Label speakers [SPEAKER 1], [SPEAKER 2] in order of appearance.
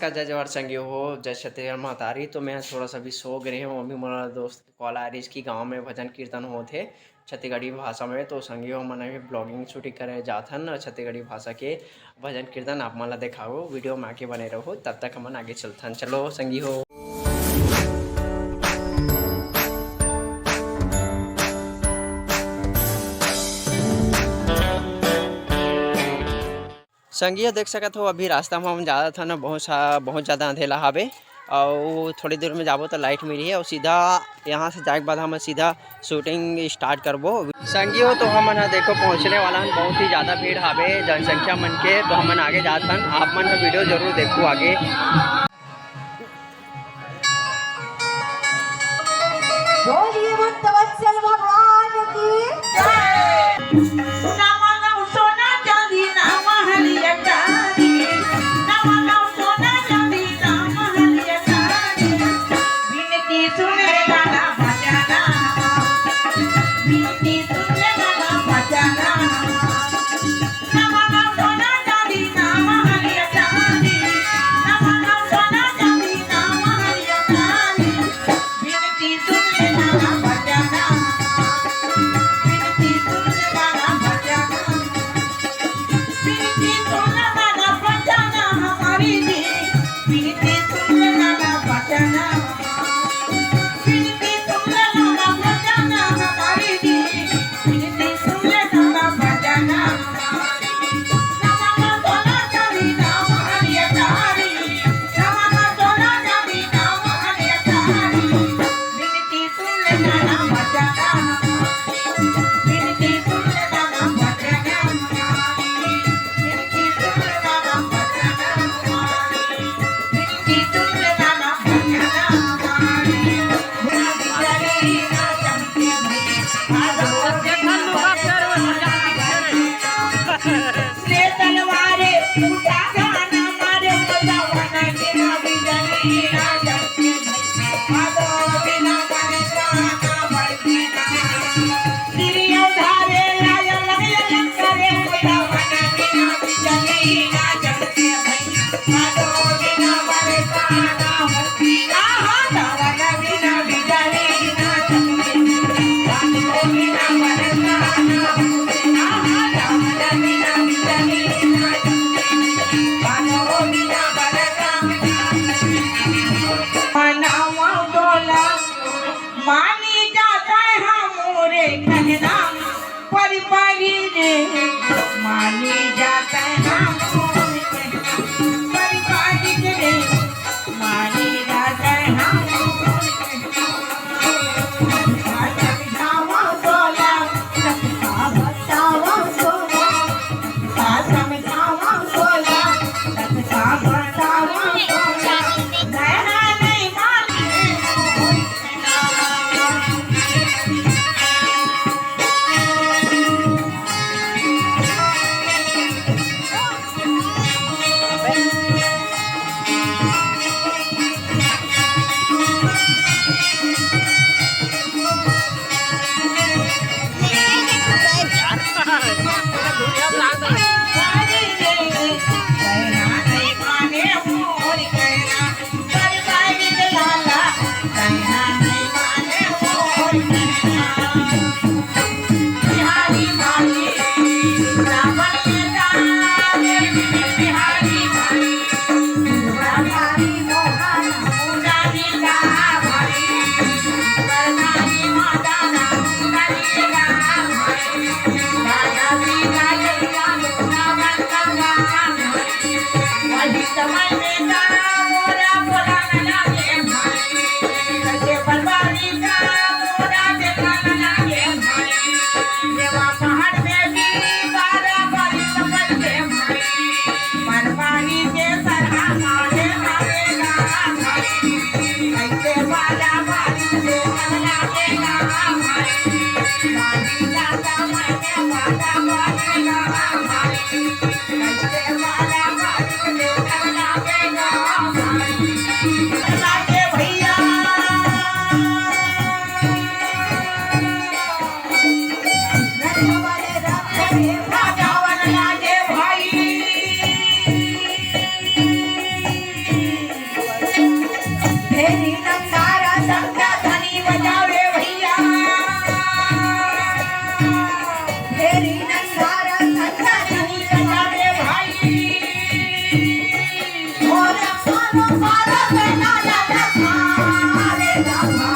[SPEAKER 1] नमस्कार जय जवाहर संगी हो जय छत्तीसगढ़ महतारी। तो मैं थोड़ा सा भी सो गए हूँ। मम्मी मोला दोस्त कॉल आ रही इसकी गांव में भजन कीर्तन होते छत्तीसगढ़ी भाषा में। तो संगी हो मन भी ब्लॉगिंग शूटिंग करे जाथन छत्तीसगढ़ी भाषा के भजन कीर्तन आप मन ला दिखाओ वीडियो में आके बने रहो। तब तक हमन आगे चलथन। चलो संगी हो। संगी देख सकत हो अभी रास्ता में हम ज़्यादा था ना बहुत ज़्यादा अंधेला हवे और थोड़ी देर में जाबो तो लाइट मिली है और सीधा यहाँ से जाए के बाद हम सीधा शूटिंग स्टार्ट करबो। संगी हो तो हम देखो पहुँचने वाला हन। बहुत ही ज़्यादा भीड़ हवे जनसंख्या मन के। तो हमन आगे जात हन। आप मन वीडियो जरूर देखो आगे।
[SPEAKER 2] भगवान की मानी जाता है रामा